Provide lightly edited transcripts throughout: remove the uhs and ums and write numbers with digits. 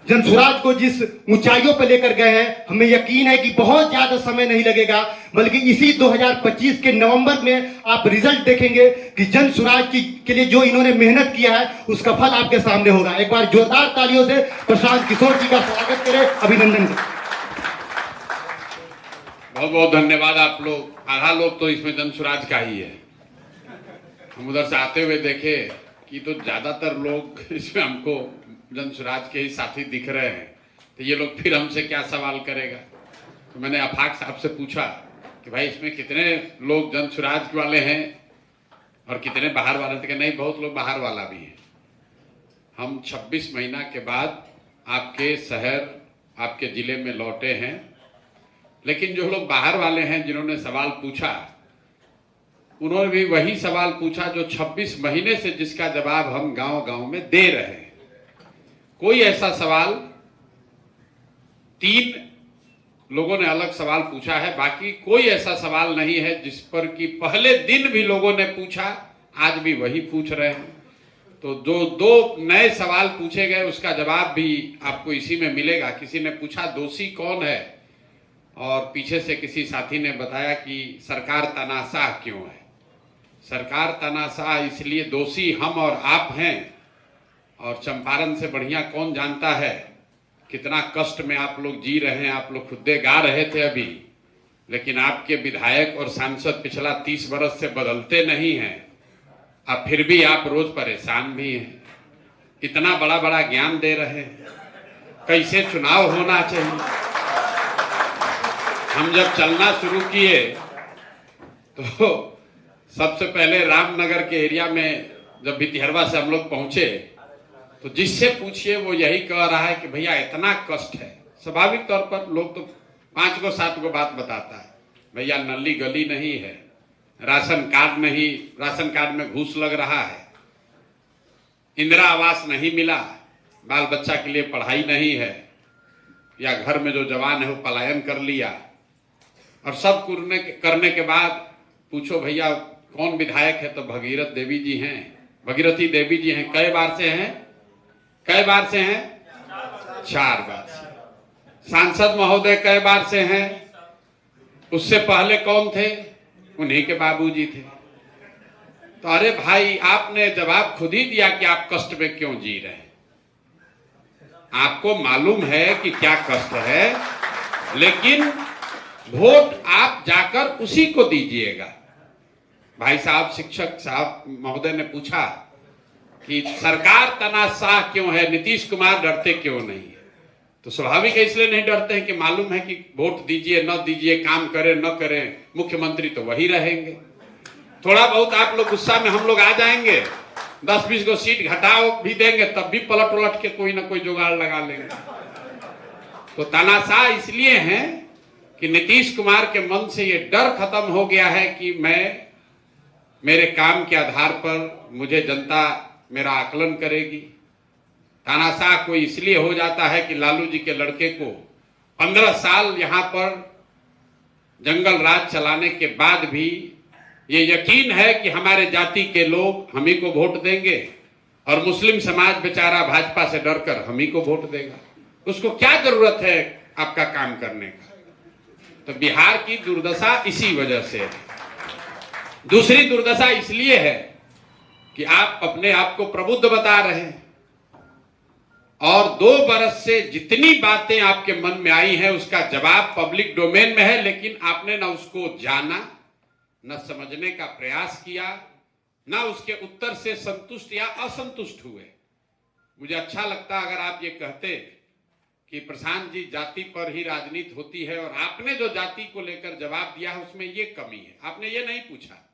जनसुराज को जिस ऊंचाइयों पर लेकर गए हैं, हमें यकीन है कि बहुत ज्यादा समय नहीं लगेगा, बल्कि इसी 2025 के नवंबर में आप रिजल्ट देखेंगे कि जनसुराज के लिए जो इन्होंने मेहनत किया है उसका फल आपके सामने होगा। एक बार जोरदार तालियों से प्रशांत किशोर जी का स्वागत करें, अभिनंदन करें। बहुत बहुत धन्यवाद। आप लोग, आधा लोग तो इसमें जनसुराज का ही है। हम उधर से आते हुए देखे कि तो ज्यादातर लोग इसमें हमको जनसुराज के ही साथी दिख रहे हैं, तो ये लोग फिर हमसे क्या सवाल करेगा। तो मैंने आफाक साहब से पूछा कि भाई इसमें कितने लोग जनसुराज वाले हैं और कितने बाहर वाले थे। कि नहीं, बहुत लोग बाहर वाला भी है। हम 26 महीना के बाद आपके शहर, आपके जिले में लौटे हैं, लेकिन जो लोग बाहर वाले हैं जिन्होंने सवाल पूछा, उन्होंने भी वही सवाल पूछा जो 26 महीने से जिसका जवाब हम गांव गांव में दे रहे हैं। कोई ऐसा सवाल, 3 लोगों ने अलग सवाल पूछा है, बाकी कोई ऐसा सवाल नहीं है जिस पर कि पहले दिन भी लोगों ने पूछा, आज भी वही पूछ रहे हैं। तो जो 2 नए सवाल पूछे गए उसका जवाब भी आपको इसी में मिलेगा। किसी ने पूछा दोषी कौन है, और पीछे से किसी साथी ने बताया कि सरकार तानाशाह क्यों है। सरकार तानाशाह इसलिए, दोषी हम और आप हैं, और चंपारण से बढ़िया कौन जानता है कितना कष्ट में आप लोग जी रहे हैं। आप लोग खुदे गा रहे थे अभी, लेकिन आपके विधायक और सांसद पिछला 30 वर्ष से बदलते नहीं हैं, अब फिर भी आप रोज परेशान भी हैं। इतना बड़ा बड़ा ज्ञान दे रहे हैं, कैसे चुनाव होना चाहिए। हम जब चलना शुरू किए तो सबसे पहले रामनगर के एरिया में जब भितिहरवा से हम लोग पहुंचे तो जिससे पूछिए वो यही कह रहा है कि भैया इतना कष्ट है। स्वाभाविक तौर पर लोग तो 5 को 7 को बात बताता है, भैया नली गली नहीं है, राशन कार्ड नहीं, राशन कार्ड में घूस लग रहा है, इंदिरा आवास नहीं मिला, बाल बच्चा के लिए पढ़ाई नहीं है, या घर में जो जवान है वो पलायन कर लिया। और सब करने के बाद पूछो भैया कौन विधायक है, तो भगीरथ देवी जी हैं, भगीरथी देवी जी हैं। कई बार से हैं? 4 बार से। सांसद महोदय कई बार से हैं? उससे पहले कौन थे? उन्हीं के बाबूजी थे। तो अरे भाई, आपने जवाब खुद ही दिया कि आप कष्ट में क्यों जी रहे हैं। आपको मालूम है कि क्या कष्ट है, लेकिन वोट आप जाकर उसी को दीजिएगा। भाई साहब, शिक्षक साहब महोदय ने पूछा कि सरकार तानाशाह क्यों है, नीतीश कुमार डरते क्यों नहीं है। तो स्वाभाविक है, इसलिए नहीं डरते हैं कि मालूम है कि वोट दीजिए न दीजिए, काम करें न करें, मुख्यमंत्री तो वही रहेंगे। थोड़ा बहुत आप लोग गुस्सा में हम लोग आ जाएंगे, 10-20 को सीट घटाओ भी देंगे, तब भी पलट उलट के कोई ना कोई जुगाड़ लगा लेंगे। तो तानाशाह इसलिए हैं कि नीतीश कुमार के मन से ये डर खत्म हो गया है कि मेरे काम के आधार पर मुझे जनता मेरा आकलन करेगी। तानाशाह कोई इसलिए हो जाता है कि लालू जी के लड़के को 15 साल यहां पर जंगल राज चलाने के बाद भी ये यकीन है कि हमारे जाति के लोग हम ही को वोट देंगे, और मुस्लिम समाज बेचारा भाजपा से डरकर हम ही को वोट देगा। उसको क्या जरूरत है आपका काम करने का। तो बिहार की दुर्दशा इसी वजह से है। दूसरी दुर्दशा इसलिए है कि आप अपने आप को प्रबुद्ध बता रहे हैं, और 2 बरस से जितनी बातें आपके मन में आई हैं उसका जवाब पब्लिक डोमेन में है, लेकिन आपने ना उसको जाना, न समझने का प्रयास किया, ना उसके उत्तर से संतुष्ट या असंतुष्ट हुए। मुझे अच्छा लगता अगर आप ये कहते कि प्रशांत जी जाति पर ही राजनीति होती है, और आपने जो जाति को लेकर जवाब दिया है उसमें ये कमी है। आपने ये नहीं पूछा,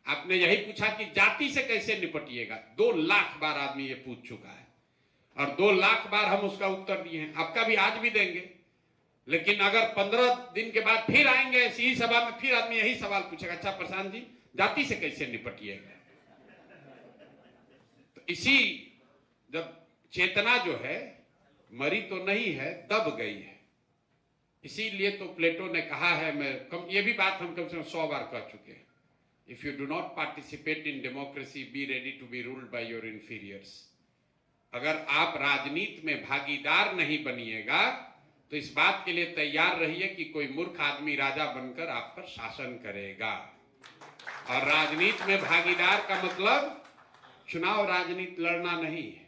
आपने यही पूछा कि जाति से कैसे निपटिएगा। 2 लाख बार आदमी ये पूछ चुका है, और 2 लाख बार हम उसका उत्तर दिए हैं, आपका भी आज भी देंगे। लेकिन अगर 15 दिन के बाद फिर आएंगे इसी सभा में, फिर आदमी यही सवाल पूछेगा, अच्छा प्रशांत जी जाति से कैसे निपटिएगा। तो इसी, जब चेतना जो है मरी तो नहीं है, दब गई है। इसीलिए तो प्लेटो ने कहा है, ये भी बात हम कम से कम 100 बार कह चुके हैं, if you do not participate in democracy be ready to be ruled by your inferiors. अगर आप राजनीति में भागीदार नहीं बनिएगा तो इस बात के लिए तैयार रहिए कि कोई मूर्ख आदमी राजा बनकर आप पर शासन करेगा। और राजनीति में भागीदार का मतलब चुनाव राजनीति लड़ना नहीं है।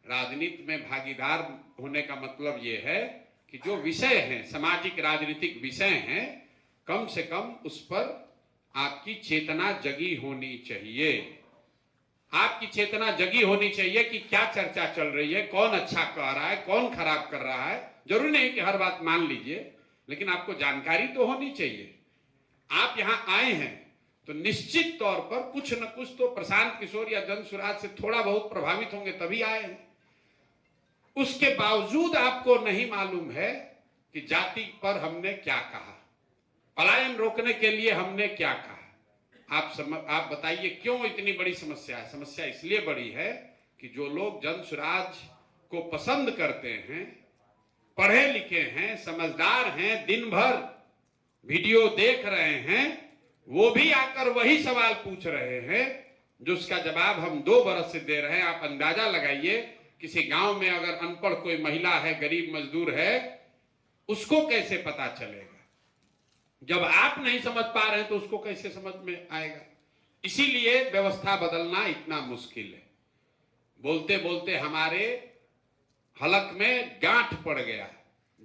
राजनीति में भागीदार होने का मतलब यह है कि जो विषय हैं, सामाजिक राजनीतिक विषय हैं, कम से कम उस पर आपकी चेतना जगी होनी चाहिए। आपकी चेतना जगी होनी चाहिए कि क्या चर्चा चल रही है, कौन अच्छा कह रहा है, कौन खराब कर रहा है। जरूरी नहीं कि हर बात मान लीजिए, लेकिन आपको जानकारी तो होनी चाहिए। आप यहां आए हैं तो निश्चित तौर पर कुछ न कुछ तो प्रशांत किशोर या जन सुराज से थोड़ा बहुत प्रभावित होंगे, तभी आए हैं। उसके बावजूद आपको नहीं मालूम है कि जाति पर हमने क्या कहा, पलायन रोकने के लिए हमने क्या कहा। आप बताइए क्यों इतनी बड़ी समस्या है। समस्या इसलिए बड़ी है कि जो लोग जन सुराज को पसंद करते हैं, पढ़े लिखे हैं, समझदार हैं, दिन भर वीडियो देख रहे हैं, वो भी आकर वही सवाल पूछ रहे हैं जो उसका जवाब हम 2 बरस से दे रहे हैं। आप अंदाजा लगाइए, किसी गांव में अगर अनपढ़ कोई महिला है, गरीब मजदूर है, उसको कैसे पता चलेगा। जब आप नहीं समझ पा रहे हैं तो उसको कैसे समझ में आएगा। इसीलिए व्यवस्था बदलना इतना मुश्किल है। बोलते बोलते हमारे हलक में गांठ पड़ गया।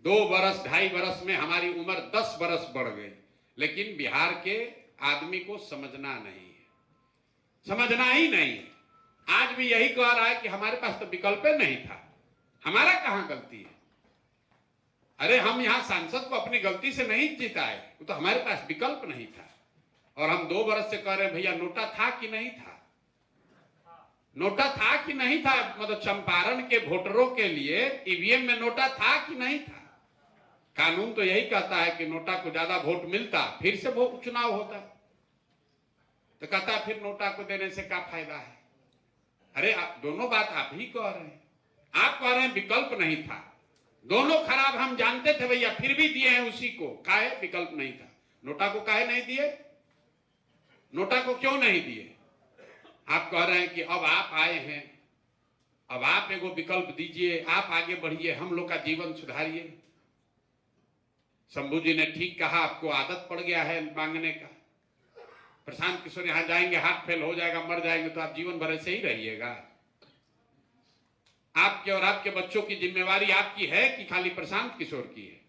2 बरस 2.5 बरस में हमारी उम्र 10 बरस बढ़ गई, लेकिन बिहार के आदमी को समझना नहीं है, समझना ही नहीं है। आज भी यही कह रहा है कि हमारे पास तो विकल्प नहीं था। हमारा कहां गलती है? अरे हम यहां सांसद को अपनी गलती से नहीं जिताए, वो तो हमारे पास विकल्प नहीं था। और हम 2 बरस से कह रहे हैं भैया नोटा था कि नहीं था, नोटा था कि नहीं था। मतलब चंपारण के वोटरों के लिए ईवीएम में नोटा था कि नहीं था। कानून तो यही कहता है कि नोटा को ज्यादा वोट मिलता फिर से वो चुनाव होता, तो कहता फिर नोटा को देने से क्या फायदा है। अरे दोनों बात आप ही कह रहे हैं। आप कह रहे हैं विकल्प नहीं था, दोनों खराब हम जानते थे भैया, फिर भी दिए हैं उसी को। काहे विकल्प नहीं था? नोटा को काहे नहीं दिए? नोटा को क्यों नहीं दिए? आप कह रहे हैं कि अब आप आए हैं, अब आप एगो विकल्प दीजिए, आप आगे बढ़िए, हम लोग का जीवन सुधारिए। शंभू जी ने ठीक कहा, आपको आदत पड़ गया है मांगने का। प्रशांत किशोर यहां जाएंगे, हाथ फेल हो जाएगा, मर जाएंगे, तो आप जीवन भर ऐसे ही रहिएगा। आपके और आपके बच्चों की जिम्मेवारी आपकी है कि खाली प्रशांत किशोर की है?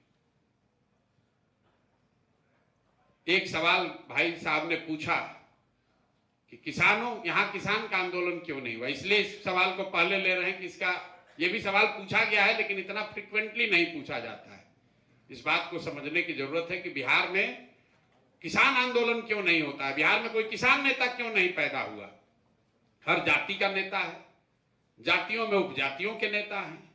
एक सवाल भाई साहब ने पूछा कि किसानों, यहां किसान का आंदोलन क्यों नहीं हुआ। इसलिए इस सवाल को पहले ले रहे हैं कि इसका ये भी सवाल पूछा गया है, लेकिन इतना फ्रिक्वेंटली नहीं पूछा जाता है। इस बात को समझने की जरूरत है कि बिहार में किसान आंदोलन क्यों नहीं होता है, बिहार में कोई किसान नेता क्यों नहीं पैदा हुआ। हर जाति का नेता है, जातियों में उपजातियों के नेता हैं,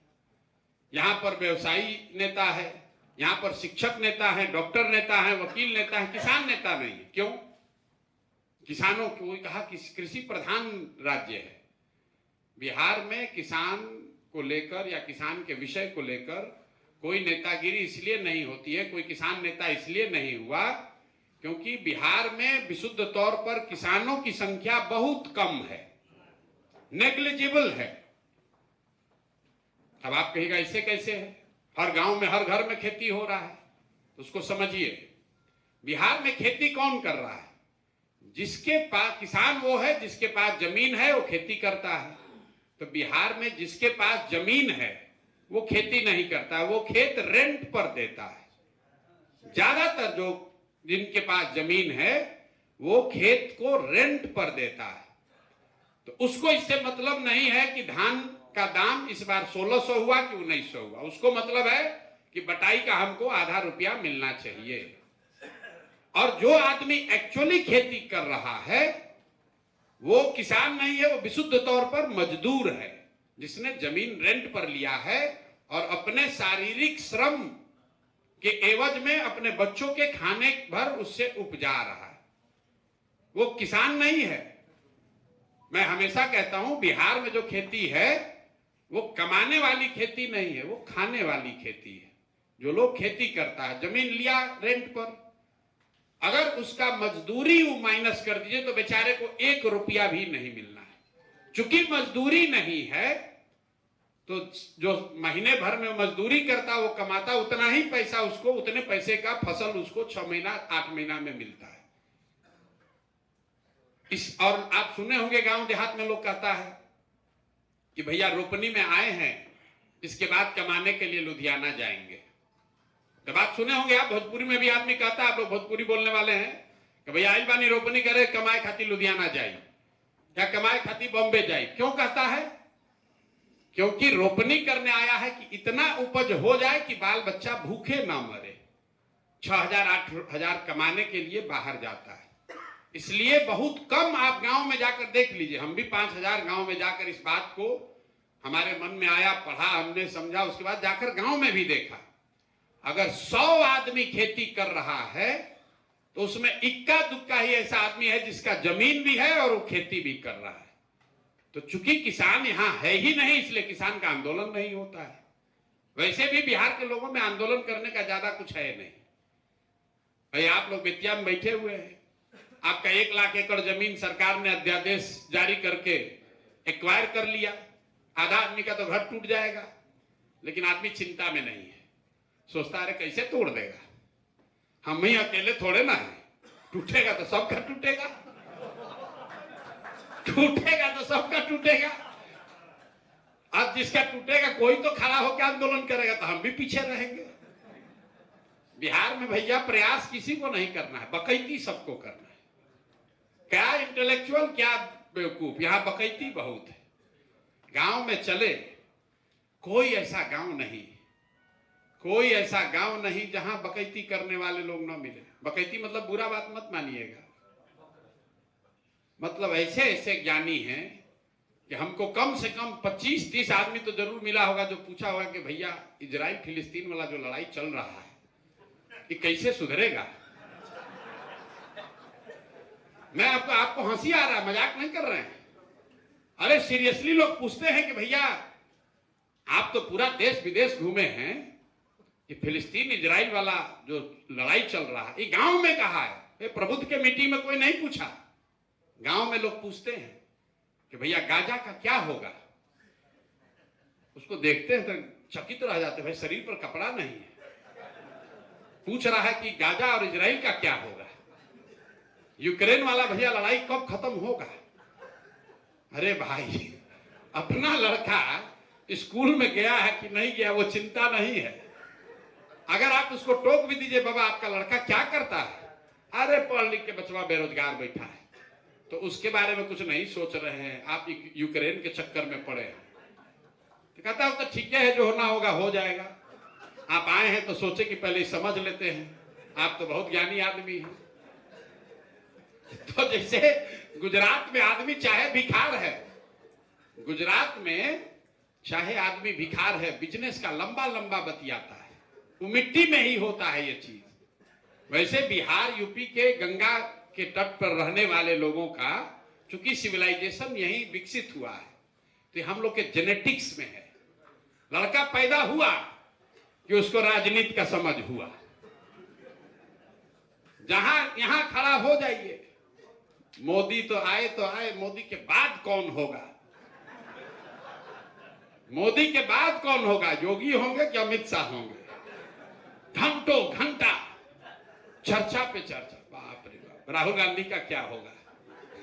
यहां पर व्यवसायी नेता है, यहां पर शिक्षक नेता है, डॉक्टर नेता है, वकील नेता है, किसान नेता नहीं है। क्यों? किसानों को कहा कि कृषि प्रधान राज्य है। बिहार में किसान को लेकर या किसान के विषय को लेकर कोई नेतागिरी इसलिए नहीं होती है, कोई किसान नेता इसलिए नहीं हुआ क्योंकि बिहार में विशुद्ध तौर पर किसानों की संख्या बहुत कम है, नेग्लिजिबल है। अब आप कहिएगा इससे कैसे है, हर गांव में हर घर में खेती हो रहा है, तो उसको समझिए। बिहार में खेती कौन कर रहा है? जिसके पास किसान वो है जिसके पास जमीन है, वो खेती करता है। तो बिहार में जिसके पास जमीन है वो खेती नहीं करता, वो खेत रेंट पर देता है। ज्यादातर जो जिनके पास जमीन है वो खेत को रेंट पर देता है। तो उसको इससे मतलब नहीं है कि धान का दाम इस बार 1600 हुआ कि 1900 हुआ। उसको मतलब है कि बटाई का हमको आधा रुपया मिलना चाहिए। और जो आदमी एक्चुअली खेती कर रहा है वो किसान नहीं है, वो विशुद्ध तौर पर मजदूर है, जिसने जमीन रेंट पर लिया है और अपने शारीरिक श्रम के एवज में अपने बच्चों के खाने भर उससे उपजा रहा है। वो किसान नहीं है। मैं हमेशा कहता हूं बिहार में जो खेती है वो कमाने वाली खेती नहीं है, वो खाने वाली खेती है। जो लोग खेती करता है, जमीन लिया रेंट पर, अगर उसका मजदूरी माइनस कर दीजिए तो बेचारे को 1 रुपया भी नहीं मिलना है। चूंकि मजदूरी नहीं है तो जो महीने भर में मजदूरी करता वो कमाता उतना ही पैसा उसको, उतने पैसे का फसल उसको 6 महीना 8 महीना में मिलता है। और आप सुने होंगे गांव देहात में लोग कहता है कि भैया रोपनी में आए हैं, इसके बाद कमाने के लिए लुधियाना जाएंगे। तो बात सुने होंगे आप, भोजपुरी में भी आदमी कहता है, आप लोग भोजपुरी बोलने वाले हैं, कि भैया आइल बानी रोपनी करे, कमाए खाती लुधियाना जाए या कमाए खाती बॉम्बे जाए। क्यों कहता है? क्योंकि रोपनी करने आया है कि इतना उपज हो जाए कि बाल बच्चा भूखे ना मरे। 6,000 8,000 कमाने के लिए बाहर जाता है। इसलिए बहुत कम आप गांव में जाकर देख लीजिए, हम भी 5,000 गांव में जाकर इस बात को हमारे मन में आया, पढ़ा, हमने समझा, उसके बाद जाकर गांव में भी देखा। अगर 100 आदमी खेती कर रहा है तो उसमें इक्का दुक्का ही ऐसा आदमी है जिसका जमीन भी है और वो खेती भी कर रहा है। तो चूंकि किसान यहां है ही नहीं, इसलिए किसान का आंदोलन नहीं होता है। वैसे भी बिहार के लोगों में आंदोलन करने का ज्यादा कुछ है नहीं। भाई आप लोग बेतिया में बैठे हुए हैं, आपका 1 लाख एकड़ जमीन सरकार ने अध्यादेश जारी करके एक्वायर कर लिया, आधा आदमी का तो घर टूट जाएगा, लेकिन आदमी चिंता में नहीं है, सोचता है कैसे तोड़ देगा, हम ही अकेले थोड़े ना है, टूटेगा तो सबका टूटेगा, टूटेगा तो सबका टूटेगा। अब जिसका टूटेगा कोई तो खड़ा होकर आंदोलन करेगा, तो हम भी पीछे रहेंगे। बिहार में भैया प्रयास किसी को नहीं करना है, बकैती सबको करना है। क्या इंटेलेक्चुअल, क्या बेवकूफ, यहां बकैती बहुत है। गांव में चले, कोई ऐसा गांव नहीं, कोई ऐसा गांव नहीं जहां बकैती करने वाले लोग ना मिले। बकैती मतलब बुरा बात मत मानिएगा, मतलब ऐसे ऐसे ज्ञानी हैं कि हमको कम से कम 25-30 आदमी तो जरूर मिला होगा जो पूछा होगा कि भैया इजराइल फिलिस्तीन वाला जो लड़ाई चल रहा है ये कैसे सुधरेगा। मैं आपको हंसी आ रहा है, मजाक नहीं कर रहे हैं। अरे सीरियसली लोग पूछते हैं कि भैया आप तो पूरा देश विदेश घूमे हैं, ये फिलिस्तीन इजराइल वाला जो लड़ाई चल रहा है ये गांव में कहा है? ये प्रबुद्ध के मीटिंग में कोई नहीं पूछा। गांव में लोग पूछते हैं कि भैया गाजा का क्या होगा। उसको देखते हैं तो चकित रह जाते, भाई शरीर पर कपड़ा नहीं है। पूछ रहा है कि गाजा और इजराइल का क्या होगा, यूक्रेन वाला भैया लड़ाई कब खत्म होगा। अरे भाई अपना लड़का स्कूल में गया है कि नहीं गया वो चिंता नहीं है। अगर आप उसको टोक भी दीजिए, बाबा आपका लड़का क्या करता है, अरे पढ़ लिख के बचवा बेरोजगार बैठा है, तो उसके बारे में कुछ नहीं सोच रहे हैं, आप यूक्रेन के चक्कर में पड़े हैं। तो कहता है तो ठीक है, जो होना होगा हो जाएगा। आप आए हैं तो सोचे कि पहले समझ लेते हैं, आप तो बहुत ज्ञानी आदमी हैं। तो जैसे गुजरात में आदमी चाहे भिखार है, गुजरात में चाहे आदमी भिखार है, बिजनेस का लंबा लंबा बतियाता है, वो मिट्टी में ही होता है ये चीज। वैसे बिहार यूपी के गंगा के तट पर रहने वाले लोगों का चूंकि सिविलाइजेशन यही विकसित हुआ है, तो हम लोग के जेनेटिक्स में है। लड़का पैदा हुआ कि उसको राजनीति का समझ हुआ। जहां यहां खड़ा हो जाइए, मोदी तो आए, मोदी के बाद कौन होगा, मोदी के बाद कौन होगा, योगी होंगे कि अमित शाह होंगे। घंटों घंटा चर्चा पे चर्चा, बाप रे बाप। राहुल गांधी का क्या होगा।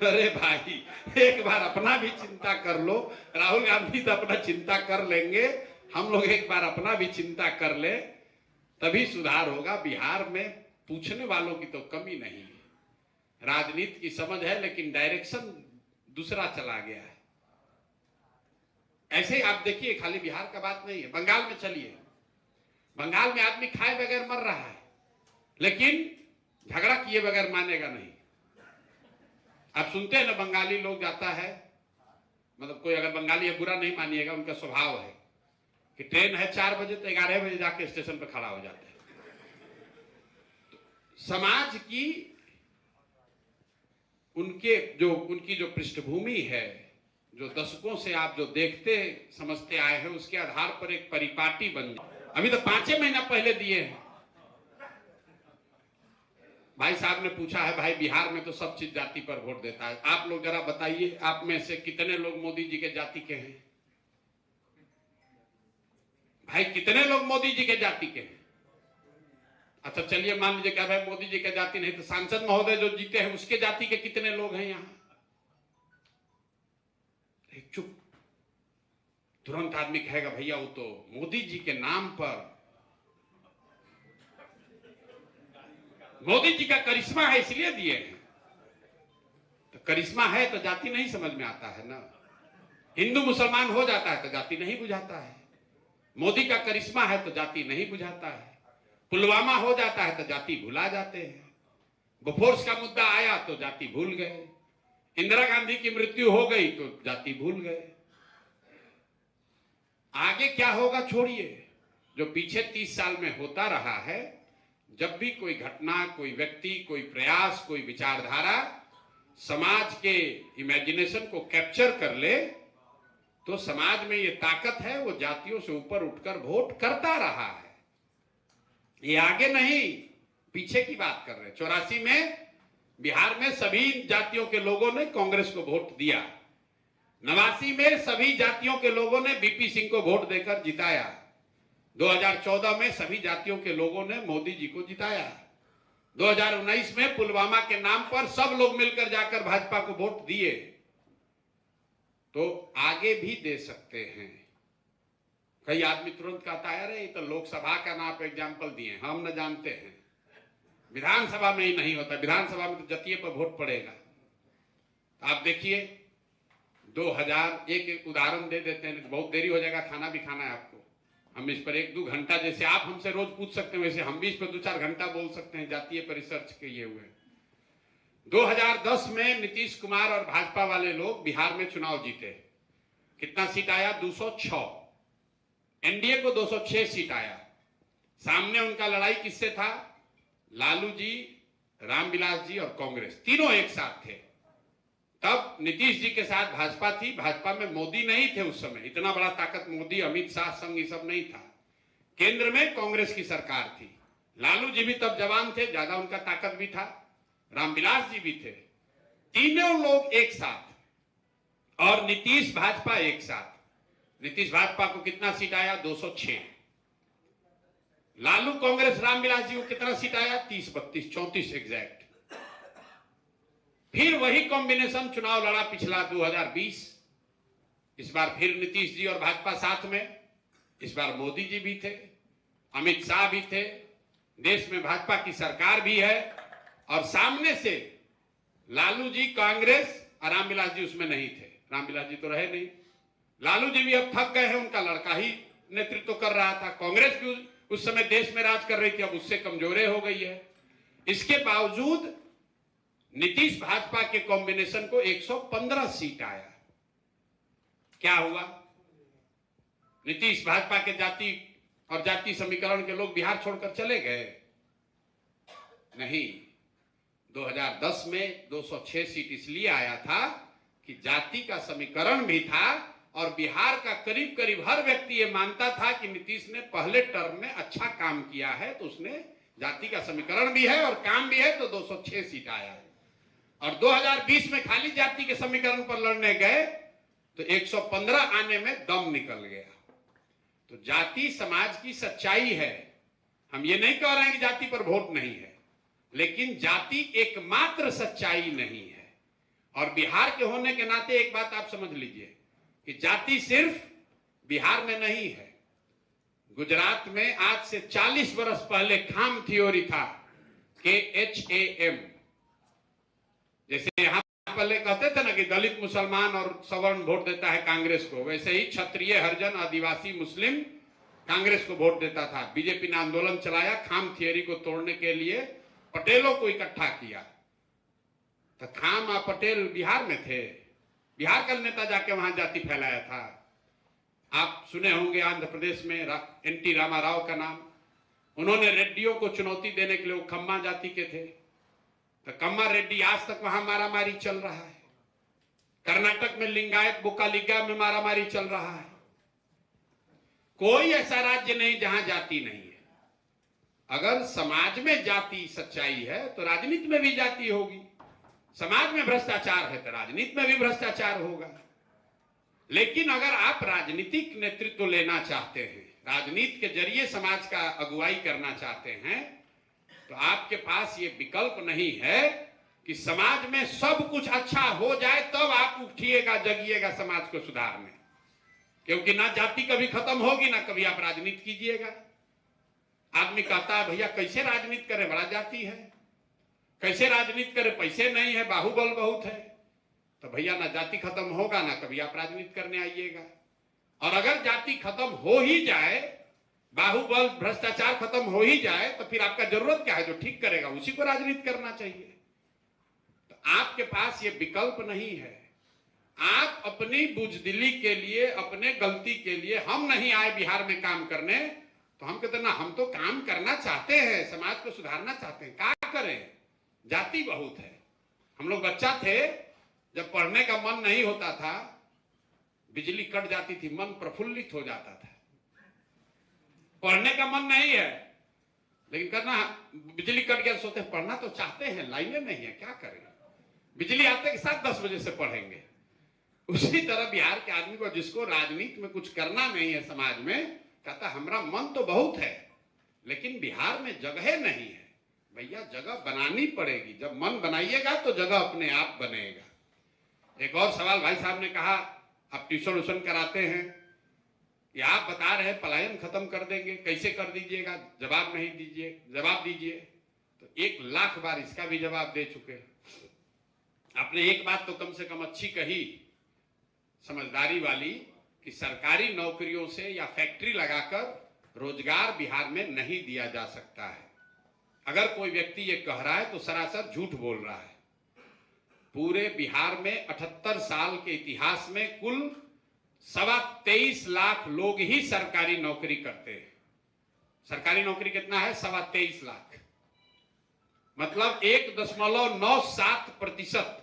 अरे भाई एक बार अपना भी चिंता कर लो। राहुल गांधी तो अपना चिंता कर लेंगे, हम लोग एक बार अपना भी चिंता कर ले, तभी सुधार होगा। बिहार में पूछने वालों की तो कमी नहीं है, राजनीति की समझ है, लेकिन डायरेक्शन दूसरा चला गया है। ऐसे आप देखिए, खाली बिहार का बात नहीं है, बंगाल में चलिए, बंगाल में आदमी खाए बगैर मर रहा है, लेकिन झगड़ा किए बगैर मानेगा नहीं। आप सुनते हैं ना, बंगाली लोग जाता है, मतलब कोई अगर बंगाली है बुरा नहीं मानिएगा, उनका स्वभाव है कि ट्रेन है 4 बजे तो 11 बजे जाके स्टेशन पर खड़ा हो जाते हैं। तो समाज की उनकी जो पृष्ठभूमि है, जो दशकों से आप जो देखते समझते आए हैं, उसके आधार पर एक परिपाटी बन जाए। अभी तो 5 महीना पहले दिए हैं। भाई साहब ने पूछा है, भाई बिहार में तो सब चीज जाति पर वोट देता है, आप लोग जरा बताइए, आप में से कितने लोग मोदी जी के जाति के हैं? भाई कितने लोग मोदी जी के जाति के हैं? अच्छा चलिए मान लीजिए क्या भाई मोदी जी के जाति नहीं, तो सांसद महोदय जो जीते हैं उसके जाति के कितने लोग हैं यहां? चुप। तुरंत आदमी कहेगा भैया वो तो मोदी जी के नाम पर, मोदी जी का करिश्मा है इसलिए दिए हैं। तो करिश्मा है तो जाति नहीं समझ में आता है ना। हिंदू मुसलमान हो जाता है तो जाति नहीं बुझाता है। मोदी का करिश्मा है तो जाति नहीं बुझाता है। पुलवामा हो जाता है तो जाति भुला जाते हैं। बोफोर्स का मुद्दा आया तो जाति भूल गए। इंदिरा गांधी की मृत्यु हो गई तो जाति भूल गए। आगे क्या होगा छोड़िए, जो पीछे 30 साल में होता रहा है, जब भी कोई घटना, कोई व्यक्ति, कोई प्रयास, कोई विचारधारा समाज के इमेजिनेशन को कैप्चर कर ले, तो समाज में ये ताकत है, वो जातियों से ऊपर उठकर वोट करता रहा है। ये आगे नहीं पीछे की बात कर रहे हैं। 84 में बिहार में सभी जातियों के लोगों ने कांग्रेस को वोट दिया। 89 में सभी जातियों के लोगों ने बीपी सिंह को वोट देकर जिताया। 2014 में सभी जातियों के लोगों ने मोदी जी को जिताया। 2019 में पुलवामा के नाम पर सब लोग मिलकर जाकर भाजपा को वोट दिए। तो आगे भी दे सकते हैं। कई आदमी तुरंत कहता है अरे ये तो लोकसभा का ना आप एग्जाम्पल दिए, हम न जानते हैं। विधानसभा में ही नहीं होता, विधानसभा में तो जतिये पर वोट पड़ेगा। आप देखिए 2000, एक उदाहरण दे देते हैं, बहुत देरी हो जाएगा, खाना भी खाना है आपको। हम इस पर 1-2 घंटा, जैसे आप हमसे रोज पूछ सकते हैं वैसे हम भी इस पर 2-4 घंटा बोल सकते हैं। जातीय पर रिसर्च किए हुए 2010 में नीतीश कुमार और भाजपा वाले लोग बिहार में चुनाव जीते। कितना सीट आया? 206। एनडीए को 206 सीट आया। सामने उनका लड़ाई किससे था? लालू जी, रामविलास जी और कांग्रेस, तीनों एक साथ थे। तब नीतीश जी के साथ भाजपा थी। भाजपा में मोदी नहीं थे उस समय, इतना बड़ा ताकत मोदी, अमित शाह संग ये सब नहीं था। केंद्र में कांग्रेस की सरकार थी। लालू जी भी तब जवान थे, ज्यादा उनका ताकत भी था। रामविलास जी भी थे। तीनों लोग एक साथ और नीतीश भाजपा एक साथ। नीतीश भाजपा को कितना सीट आया? 206। लालू कांग्रेस रामविलास जी को कितना सीट आया? 30, 32, 34 एग्जैक्ट। फिर वही कॉम्बिनेशन चुनाव लड़ा पिछला 2020। इस बार फिर नीतीश जी और भाजपा साथ में। इस बार मोदी जी भी थे, अमित शाह भी थे, देश में भाजपा की सरकार भी है और सामने से लालू जी, कांग्रेस और रामविलास जी उसमें नहीं थे। रामविलास जी तो रहे नहीं। लालू जी भी अब थक गए हैं, उनका लड़का ही नेतृत्व कर रहा था। कांग्रेस भी उस समय देश में राज कर रही थी, अब उससे कमजोरे हो गई है। इसके बावजूद नीतीश भाजपा के कॉम्बिनेशन को 115 सीट आया। क्या हुआ? नीतीश भाजपा के जाति और जाति समीकरण के लोग बिहार छोड़कर चले गए? नहीं। 2010 में 206 सीट इसलिए आया था कि जाति का समीकरण भी था और बिहार का करीब करीब हर व्यक्ति ये मानता था कि नीतीश ने पहले टर्म में अच्छा काम किया है, तो उसने जाति का समीकरण भी है और काम भी है, तो 206 सीट आया है। और 2020 में खाली जाति के समीकरण पर लड़ने गए तो 115 आने में दम निकल गया। तो जाति समाज की सच्चाई है। हम ये नहीं कह रहे हैं कि जाति पर वोट नहीं है, लेकिन जाति एकमात्र सच्चाई नहीं है। और बिहार के होने के नाते एक बात आप समझ लीजिए कि जाति सिर्फ बिहार में नहीं है। गुजरात में आज से 40 वर्ष पहले खाम थ्योरी था, KHAM। जैसे यहां पहले कहते थे ना कि दलित मुसलमान और सवर्ण वोट देता है कांग्रेस को, वैसे ही क्षत्रिय, हरिजन, आदिवासी, मुस्लिम कांग्रेस को वोट देता था। बीजेपी ने आंदोलन चलाया, खाम थियरी को तोड़ने के लिए पटेलों को इकट्ठा किया। तो खाम और पटेल बिहार में थे, बिहार का नेता जाके वहां जाति फैलाया था। आप सुने होंगे आंध्र प्रदेश में NT रामाराव का नाम। उन्होंने रेड्डियों को चुनौती देने के लिए, वो खम्मा जाति के थे, तो कम्मा रेड्डी आज तक वहां मारामारी चल रहा है। कर्नाटक में लिंगायत बुकालिगा में मारामारी चल रहा है। कोई ऐसा राज्य नहीं जहां जाति नहीं है। अगर समाज में जाति सच्चाई है तो राजनीति में भी जाति होगी। समाज में भ्रष्टाचार है तो राजनीति में भी भ्रष्टाचार होगा। लेकिन अगर आप राजनीतिक नेतृत्व लेना चाहते हैं राजनीति के जरिए समाज का अगुवाई करना चाहते हैं, तो आपके पास ये विकल्प नहीं है कि समाज में सब कुछ अच्छा हो जाए तब आप उठिएगा, जगिएगा समाज को सुधारने। क्योंकि ना जाति कभी खत्म होगी, ना कभी आप राजनीति कीजिएगा। आदमी कहता है भैया कैसे राजनीति करे, बड़ा जाति है, कैसे राजनीति करे, पैसे नहीं है, बाहुबल बहुत है। तो भैया ना जाति खत्म होगा, ना कभी आप राजनीति करने आइएगा। और अगर जाति खत्म हो ही जाए, बाहुबल भ्रष्टाचार खत्म हो ही जाए, तो फिर आपका जरूरत क्या है? जो ठीक करेगा उसी को राजनीति करना चाहिए। तो आपके पास ये विकल्प नहीं है। आप अपनी बुजदिली के लिए, अपने गलती के लिए, हम नहीं आए बिहार में काम करने, तो हम कहते ना, हम तो काम करना चाहते हैं, समाज को सुधारना चाहते हैं, क्या करें, जाति बहुत है। हम लोग बच्चा थे, जब पढ़ने का मन नहीं होता था, बिजली कट जाती थी, मन प्रफुल्लित हो जाता था। पढ़ने का मन नहीं है, लेकिन करना, बिजली कट गया सोचते पढ़ना तो चाहते हैं, लाइनें नहीं है, क्या करें, बिजली आते के साथ 10 बजे से पढ़ेंगे। उसी तरह बिहार के आदमी को, जिसको राजनीति में कुछ करना नहीं है समाज में, कहता हमारा मन तो बहुत है लेकिन बिहार में जगह नहीं है। भैया जगह बनानी पड़ेगी, जब मन बनाइएगा तो जगह अपने आप बनेगा। एक और सवाल भाई साहब ने कहा, आप ट्यूशन व्यूशन कराते हैं, या आप बता रहे हैं पलायन खत्म कर देंगे, कैसे कर दीजिएगा, जवाब नहीं दीजिए, जवाब दीजिए। तो 1 लाख बार इसका भी जवाब दे चुके। आपने एक बात तो कम से कम अच्छी कही, समझदारी वाली, कि सरकारी नौकरियों से या फैक्ट्री लगाकर रोजगार बिहार में नहीं दिया जा सकता है। अगर कोई व्यक्ति ये कह रहा है तो सरासर झूठ बोल रहा है। पूरे बिहार में 78 साल के इतिहास में कुल 23.25 लाख लोग ही सरकारी नौकरी करते हैं। सरकारी नौकरी कितना है? 23.25 लाख, मतलब 1.97%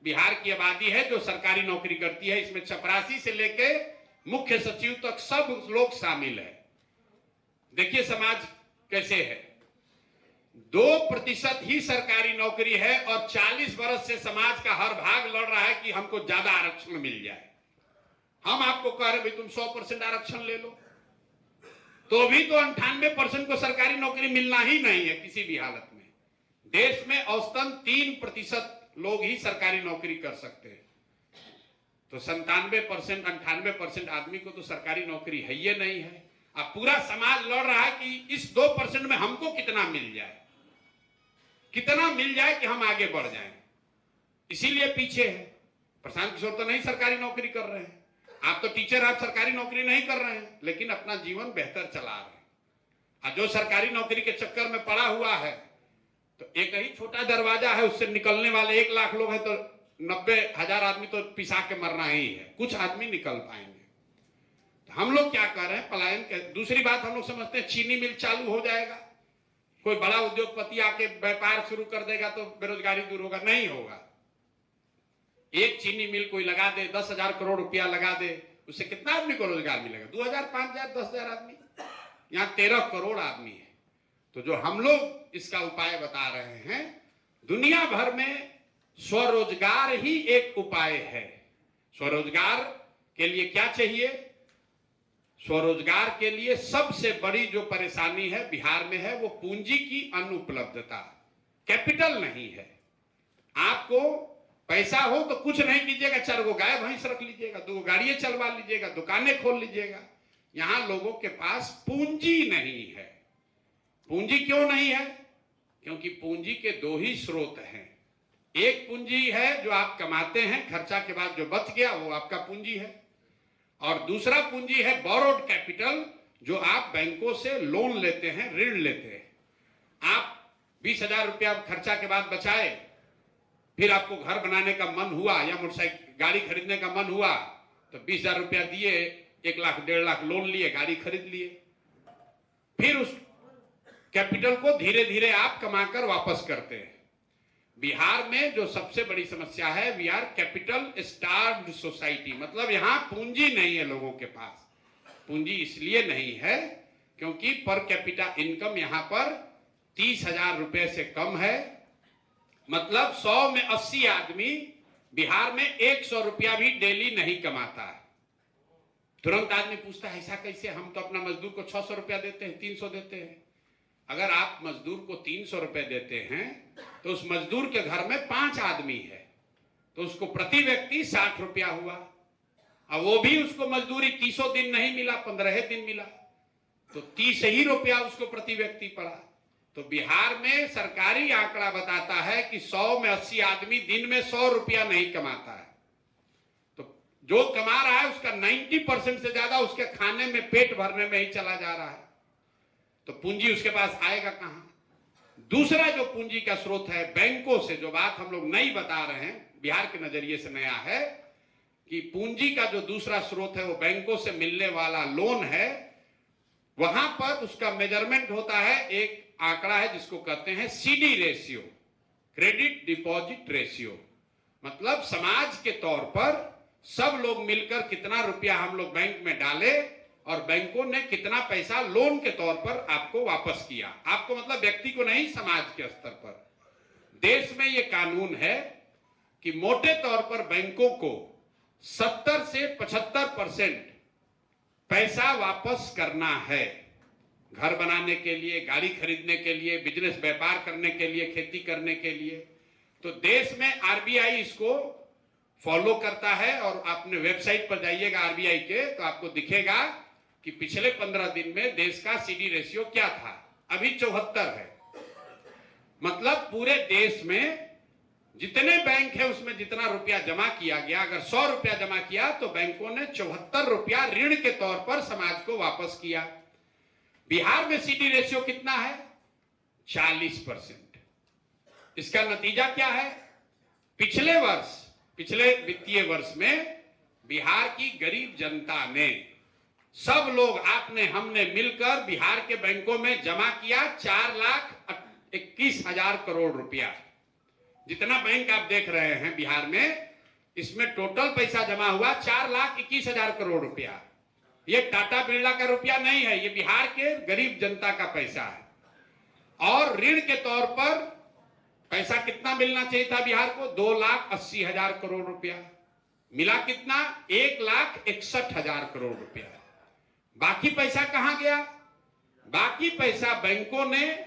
बिहार की आबादी है जो सरकारी नौकरी करती है। इसमें चपरासी से लेके मुख्य सचिव तक सब लोग शामिल है। देखिए समाज कैसे है, 2% ही सरकारी नौकरी है और 40 वर्ष से समाज का हर भाग लड़ रहा है कि हमको ज्यादा आरक्षण मिल जाए। हम आपको कह रहे भाई तुम 100% आरक्षण ले लो, तो भी तो 98% को सरकारी नौकरी मिलना ही नहीं है किसी भी हालत में। देश में औसतन 3% लोग ही सरकारी नौकरी कर सकते हैं, तो 97% 98% आदमी को तो सरकारी नौकरी है ही नहीं है। अब पूरा समाज लड़ रहा है कि इस 2% में हमको कितना मिल जाए, कितना मिल जाए कि हम आगे बढ़ जाएं। इसीलिए पीछे है। प्रशांत किशोर तो नहीं सरकारी नौकरी कर रहे हैं, आप तो टीचर, आप सरकारी नौकरी नहीं कर रहे हैं, लेकिन अपना जीवन बेहतर चला रहे हैं। और जो सरकारी नौकरी के चक्कर में पड़ा हुआ है, तो एक ही छोटा दरवाजा है, उससे निकलने वाले 1 लाख लोग हैं, तो 90,000 आदमी तो पिसा के मरना ही है, कुछ आदमी निकल पाएंगे। तो हम लोग क्या कर रहे हैं, पलायन के। दूसरी बात, हम लोग समझते हैं चीनी मिल चालू हो जाएगा, कोई बड़ा उद्योगपति आके व्यापार शुरू कर देगा तो बेरोजगारी दूर होगा। नहीं होगा। एक चीनी मिल कोई लगा दे, 10,000 करोड़ रुपया लगा दे, उससे कितना आदमी को रोजगार मिलेगा? 2,000, 5,000, 10,000 आदमी। यहाँ 13 करोड़ आदमी है। तो जो हम लोग इसका उपाय बता रहे हैं, दुनिया भर में स्वरोजगार ही एक उपाय है। स्वरोजगार के लिए क्या चाहिए? स्वरोजगार के लिए सबसे बड़ी जो परेशानी है बिहार में है, वो पूंजी की अनुपलब्धता। कैपिटल नहीं है। आपको पैसा हो तो कुछ नहीं कीजिएगा, 4 गो गाय भैंस रख लीजिएगा, 2 गाड़ियां चलवा लीजिएगा, दुकानें खोल लीजिएगा। यहां लोगों के पास पूंजी नहीं है। पूंजी क्यों नहीं है? क्योंकि पूंजी के 2 ही स्रोत हैं। एक पूंजी है जो आप कमाते हैं, खर्चा के बाद जो बच गया वो आपका पूंजी है, और दूसरा पूंजी है बोरोड कैपिटल, जो आप बैंकों से लोन लेते हैं, ऋण लेते हैं। आप 20,000 रुपया खर्चा के बाद बचाए, फिर आपको घर बनाने का मन हुआ या मोटरसाइकिल गाड़ी खरीदने का मन हुआ, तो 20,000 रुपया दिए, 1 लाख 1.5 लाख लोन लिए, गाड़ी खरीद लिए। फिर उस कैपिटल को धीरे धीरे आप कमाकर वापस करते हैं। बिहार में जो सबसे बड़ी समस्या है, we are capital starved society, मतलब यहां पूंजी नहीं है लोगों के पास। पूंजी इसलिए नहीं है क्योंकि पर कैपिटा इनकम यहां पर 30,000 रुपए से कम है। मतलब 100 में 80 आदमी बिहार में 100 रुपया भी डेली नहीं कमाता है। तुरंत आदमी पूछता है ऐसा कैसे, हम तो अपना मजदूर को 600 रुपया देते हैं, 300 देते हैं। अगर आप मजदूर को 300 रुपए देते हैं तो उस मजदूर के घर में 5 आदमी है तो उसको प्रति व्यक्ति 60 रुपया हुआ। अब वो भी उसको मजदूरी 30 दिन नहीं मिला, 15 दिन मिला, तो 30 ही रुपया उसको प्रति व्यक्ति पड़ा। तो बिहार में सरकारी आंकड़ा बताता है कि 100 में 80 आदमी दिन में 100 रुपया नहीं कमाता है। तो जो कमा रहा है उसका 90% से ज्यादा उसके खाने में, पेट भरने में ही चला जा रहा है। तो पूंजी उसके पास आएगा कहां? दूसरा जो पूंजी का स्रोत है बैंकों से, जो बात हम लोग नई बता रहे हैं, बिहार के नजरिए से नया है कि पूंजी का जो दूसरा स्रोत है वो बैंकों से मिलने वाला लोन है। वहां पर उसका मेजरमेंट होता है, एक आंकड़ा है जिसको कहते हैं CD ratio, credit deposit ratio. मतलब समाज के तौर पर सब लोग मिलकर कितना रुपया हम लोग बैंक में डाले और बैंकों ने कितना पैसा लोन के तौर पर आपको वापस किया। आपको मतलब व्यक्ति को नहीं, समाज के स्तर पर। देश में यह कानून है कि मोटे तौर पर बैंकों को 70 से 75% पैसा वापस करना है। घर बनाने के लिए, गाड़ी खरीदने के लिए, बिजनेस व्यापार करने के लिए, खेती करने के लिए। तो देश में आरबीआई इसको फॉलो करता है और आपने वेबसाइट पर जाइएगा आरबीआई के तो आपको दिखेगा कि पिछले 15 दिन में देश का सीडी रेशियो क्या था। अभी 74 है। मतलब पूरे देश में जितने बैंक है उसमें जितना रुपया जमा किया गया, अगर 100 रुपया जमा किया तो बैंकों ने 74 रुपया ऋण के तौर पर समाज को वापस किया। बिहार में सीडी रेशियो कितना है? 40%। इसका नतीजा क्या है? पिछले वित्तीय वर्ष में बिहार की गरीब जनता ने, सब लोग, आपने हमने मिलकर बिहार के बैंकों में जमा किया 4,21,000 करोड़ रुपया। जितना बैंक आप देख रहे हैं बिहार में, इसमें टोटल पैसा जमा हुआ 4,21,000 करोड़ रुपया। ये टाटा बिरला का रुपया नहीं है, ये बिहार के गरीब जनता का पैसा है। और ऋण के तौर पर पैसा कितना मिलना चाहिए था बिहार को? 2,80,000 करोड़ रुपया। मिला कितना? 1,61,000 करोड़ रुपया। बाकी पैसा कहां गया? बाकी पैसा बैंकों ने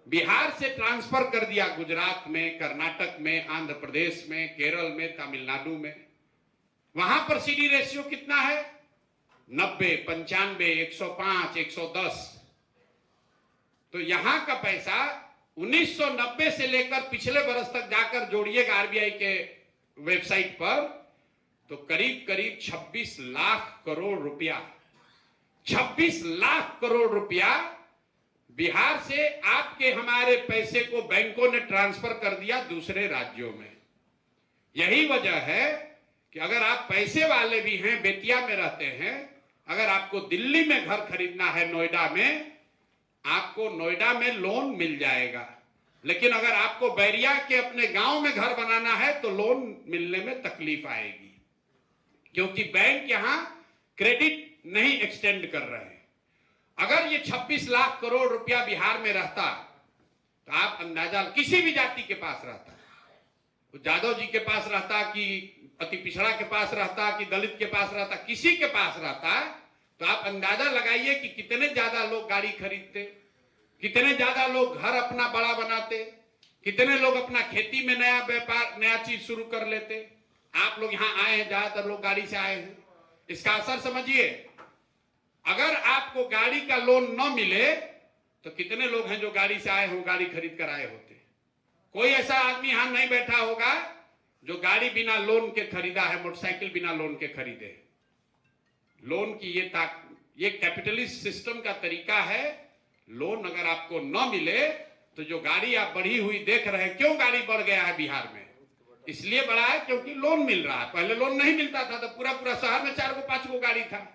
बिहार से ट्रांसफर कर दिया गुजरात में, कर्नाटक में, आंध्र प्रदेश में, केरल में, तमिलनाडु में। वहां पर सीडी रेशियो कितना है? 90, 95, 105, 110। तो यहां का पैसा 1990 से लेकर पिछले बरस तक जाकर जोड़िएगा आरबीआई के वेबसाइट पर, तो करीब करीब 26 लाख करोड़ रुपया, 26 लाख करोड़ रुपया बिहार से आपके हमारे पैसे को बैंकों ने ट्रांसफर कर दिया दूसरे राज्यों में। यही वजह है कि अगर आप पैसे वाले भी हैं, बेतिया में रहते हैं, अगर आपको दिल्ली में घर खरीदना है, नोएडा में, आपको नोएडा में लोन मिल जाएगा। लेकिन अगर आपको बैरिया के अपने गांव में घर बनाना है तो लोन मिलने में तकलीफ आएगी, क्योंकि बैंक यहां क्रेडिट नहीं एक्सटेंड कर रहे हैं। अगर ये 26 लाख करोड़ रुपया बिहार में रहता तो आप अंदाजा, किसी भी जाति के पास रहता, तो जादव जी के पास रहता कि अति पिछड़ा के पास रहता कि दलित के पास रहता, किसी के पास रहता, तो आप अंदाजा लगाइए कि कितने ज्यादा लोग गाड़ी खरीदते, कितने ज्यादा लोग घर अपना बड़ा बनाते, कितने लोग अपना खेती में नया व्यापार, नया चीज शुरू कर लेते। आप लोग यहां आए हैं, ज्यादातर लोग गाड़ी से आए हैं, इसका असर समझिए। अगर आपको गाड़ी का लोन न मिले तो कितने लोग हैं जो गाड़ी से आए हो, गाड़ी खरीद कर आए होते। कोई ऐसा आदमी यहां नहीं बैठा होगा जो गाड़ी बिना लोन के खरीदा है, मोटरसाइकिल बिना लोन के खरीदे। लोन की ये कैपिटलिस्ट सिस्टम का तरीका है। लोन अगर आपको न मिले तो जो गाड़ी आप बढ़ी हुई देख रहे हैं, क्यों गाड़ी बढ़ गया है बिहार में? इसलिए बढ़ा है क्योंकि लोन मिल रहा है। पहले लोन नहीं मिलता था तो पूरा पूरा शहर में 4-5 गो गाड़ी था।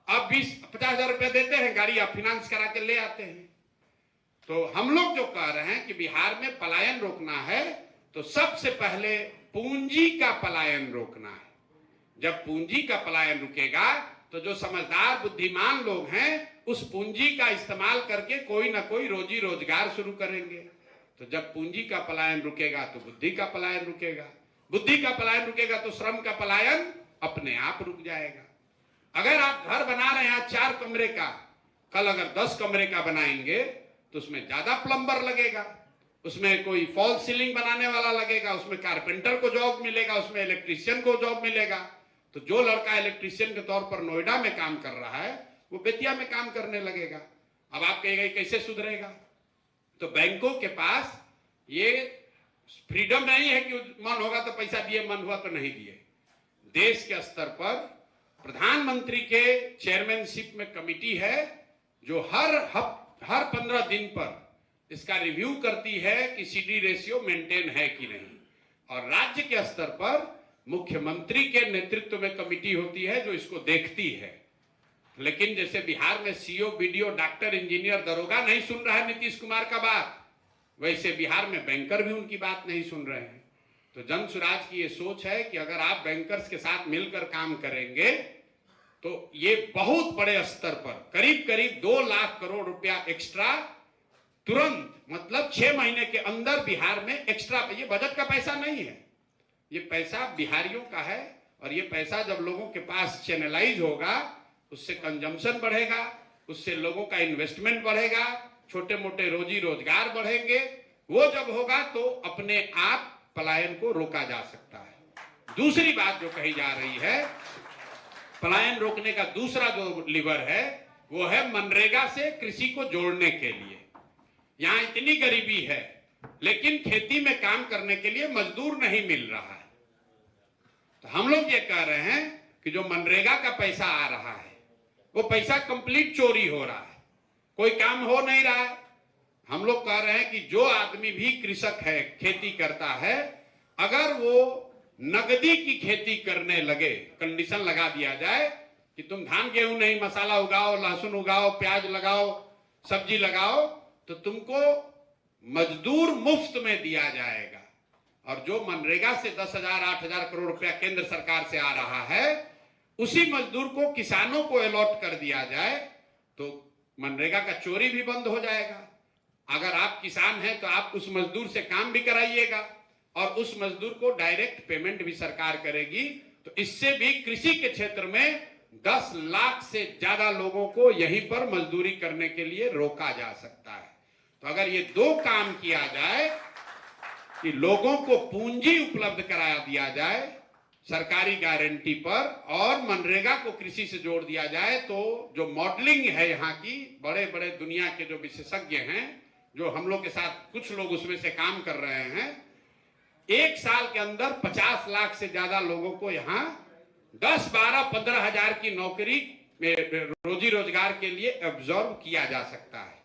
अब 20-50 हजार रुपया देते हैं, गाड़ी आप फाइनेंस करा के ले आते हैं। तो हम लोग जो कह रहे हैं कि बिहार में पलायन रोकना है तो सबसे पहले पूंजी का पलायन रोकना है। जब पूंजी का पलायन रुकेगा तो जो समझदार बुद्धिमान लोग हैं उस पूंजी का इस्तेमाल करके कोई ना कोई रोजी रोजगार शुरू करेंगे। तो जब पूंजी का पलायन रुकेगा तो बुद्धि का पलायन रुकेगा, बुद्धि का पलायन रुकेगा तो श्रम का पलायन अपने आप रुक जाएगा। अगर आप घर बना रहे हैं 4 कमरे का, कल अगर 10 कमरे का बनाएंगे तो उसमें ज्यादा प्लम्बर लगेगा, उसमें कोई फॉल सीलिंग बनाने वाला लगेगा, उसमें कारपेंटर को जॉब मिलेगा, उसमें इलेक्ट्रीशियन को जॉब मिलेगा। तो जो लड़का इलेक्ट्रीशियन के तौर पर नोएडा में काम कर रहा है वो बेतिया में काम करने लगेगा। अब आप कहेंगे कैसे सुधरेगा? तो बैंकों के पास ये फ्रीडम नहीं है कि मन होगा तो पैसा दिए, मन हुआ तो नहीं दिए। देश के स्तर पर प्रधानमंत्री के चेयरमैनशिप में कमेटी है जो हर 15 दिन पर इसका रिव्यू करती है कि सीडी रेशियो मेंटेन है कि नहीं। और राज्य के स्तर पर मुख्यमंत्री के नेतृत्व में कमेटी होती है जो इसको देखती है। लेकिन जैसे बिहार में सीओ, बीडीओ, डॉक्टर, इंजीनियर, दरोगा नहीं सुन रहा है नीतीश कुमार का बात, वैसे बिहार में बैंकर भी उनकी बात नहीं सुन रहे हैं। तो जन सुराज की ये सोच है कि अगर आप बैंकर्स के साथ मिलकर काम करेंगे तो ये बहुत बड़े स्तर पर करीब करीब 2 लाख करोड़ रुपया एक्स्ट्रा तुरंत, मतलब 6 महीने के अंदर बिहार में एक्स्ट्रा। ये बजट का पैसा नहीं है, ये पैसा बिहारियों का है। और ये पैसा जब लोगों के पास चैनलाइज होगा उससे कंजम्पशन बढ़ेगा, उससे लोगों का इन्वेस्टमेंट बढ़ेगा, छोटे मोटे रोजी रोजगार बढ़ेंगे। वो जब होगा तो अपने आप पलायन को रोका जा सकता है। दूसरी बात जो कही जा रही है, पलायन रोकने का दूसरा जो लीवर है वो है मनरेगा से कृषि को जोड़ने के लिए। यहां इतनी गरीबी है लेकिन खेती में काम करने के लिए मजदूर नहीं मिल रहा है। तो हम लोग ये कह रहे हैं कि जो मनरेगा का पैसा आ रहा है वो पैसा कंप्लीट चोरी हो रहा है, कोई काम हो नहीं रहा है। हम लोग कह रहे हैं कि जो आदमी भी कृषक है, खेती करता है, अगर वो नगदी की खेती करने लगे, कंडीशन लगा दिया जाए कि तुम धान गेहूं नहीं, मसाला उगाओ, लहसुन उगाओ, प्याज लगाओ, सब्जी लगाओ, तो तुमको मजदूर मुफ्त में दिया जाएगा। और जो मनरेगा से 10,000 8,000 करोड़ रुपया केंद्र सरकार से आ रहा है उसी मजदूर को किसानों को अलॉट कर दिया जाए तो मनरेगा का चोरी भी बंद हो जाएगा। अगर आप किसान हैं तो आप उस मजदूर से काम भी कराइएगा और उस मजदूर को डायरेक्ट पेमेंट भी सरकार करेगी। तो इससे भी कृषि के क्षेत्र में 10 लाख से ज्यादा लोगों को यहीं पर मजदूरी करने के लिए रोका जा सकता है। तो अगर ये 2 काम किया जाए कि लोगों को पूंजी उपलब्ध करा दिया जाए सरकारी गारंटी पर और मनरेगा को कृषि से जोड़ दिया जाए, तो जो मॉडलिंग है यहाँ की, बड़े बड़े दुनिया के जो विशेषज्ञ हैं, जो हम लोग के साथ कुछ लोग उसमें से काम कर रहे हैं, 1 साल के अंदर 50 लाख से ज्यादा लोगों को यहाँ 10, 12, 15 हजार की नौकरी रोजी रोजगार के लिए एब्जॉर्ब किया जा सकता है।